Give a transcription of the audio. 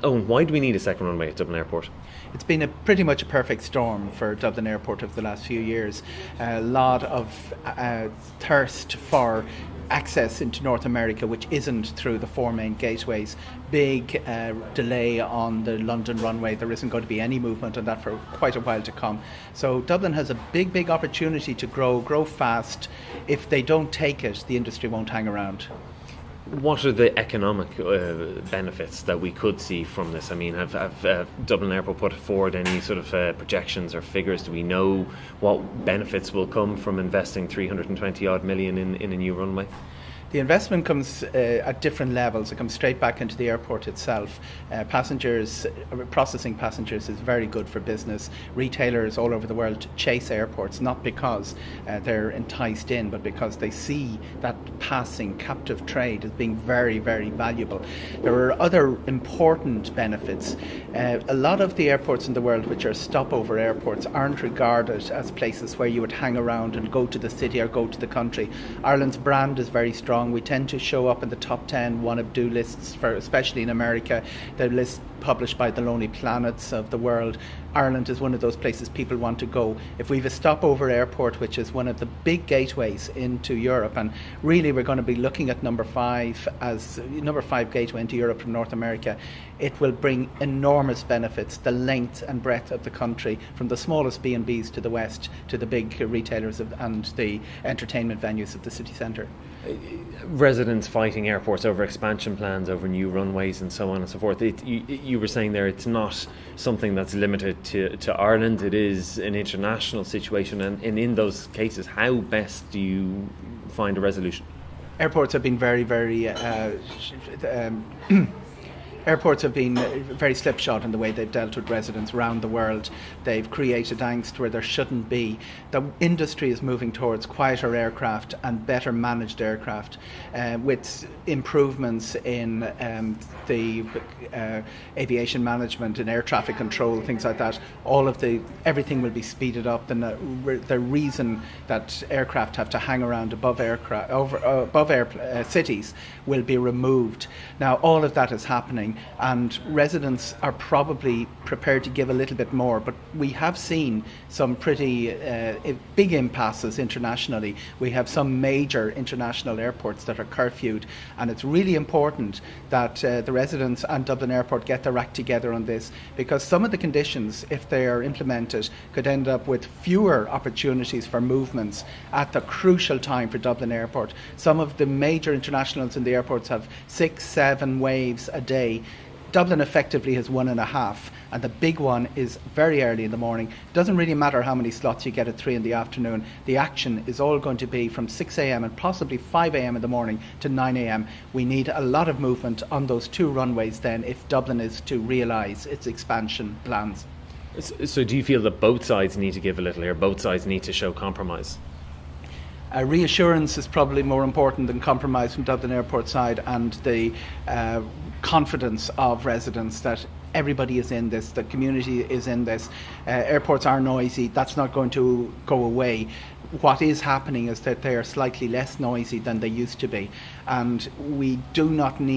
Owen, why do we need a second runway at Dublin Airport? It's been pretty much a perfect storm for Dublin Airport over the last few years. A lot of thirst for access into North America, which isn't through the four main gateways. Big delay on the London runway. There isn't going to be any movement on that for quite a while to come. So Dublin has a big opportunity to grow fast. If they don't take it, the industry won't hang around. What are the economic benefits that we could see from this? I mean, have Dublin Airport put forward any sort of projections or figures? Do we know what benefits will come from investing 320 odd million in a new runway? The investment comes at different levels. It comes straight back into the airport itself. Processing passengers is very good for business. Retailers all over the world chase airports, not because they're enticed in, but because they see that passing captive trade as being very valuable. There are other important benefits. A lot of the airports in the world which are stopover airports aren't regarded as places where you would hang around and go to the city or go to the country. Ireland's brand is very strong. We tend to show up in the top 10 wanna-do lists, especially in America, the list published by the Lonely Planets of the world. Ireland is one of those places people want to go. If we have a stopover airport, which is one of the big gateways into Europe, and really we're going to be looking at number 5 as number 5 gateway into Europe from North America, it will bring enormous benefits, the length and breadth of the country, from the smallest B&Bs to the west, to the big retailers and the entertainment venues of the city centre. Residents fighting airports over expansion plans, over new runways and so on and so forth. You were saying there it's not something that's limited to Ireland, it is an international situation, and in those cases, how best do you find a resolution? Airports have been very Airports have been very slipshod in the way they've dealt with residents around the world. They've created angst where there shouldn't be. The industry is moving towards quieter aircraft and better managed aircraft, with improvements in the aviation management and air traffic control, things like that. Everything will be speeded up, and the reason that aircraft have to hang around above cities will be removed. Now, all of that is happening, and residents are probably prepared to give a little bit more, but we have seen some pretty big impasses internationally. We have some major international airports that are curfewed, and it's really important that the residents and Dublin Airport get their act together on this, because some of the conditions, if they are implemented, could end up with fewer opportunities for movements at the crucial time for Dublin Airport. Some of the major internationals in the airports have 6-7 waves a day. Dublin effectively has 1.5, and the big one is very early in the morning. Doesn't really matter how many slots you get at 3 in the afternoon. The action is all going to be from 6 a.m. and possibly 5 a.m. in the morning to 9 a.m. We need a lot of movement on those two runways then, if Dublin is to realise its expansion plans. So do you feel that both sides need to give a little here? Both sides need to show compromise? Reassurance is probably more important than compromise from Dublin Airport side, and the confidence of residents that everybody is in this, the community is in this. Airports are noisy, that's not going to go away. What is happening is that they are slightly less noisy than they used to be, and we do not need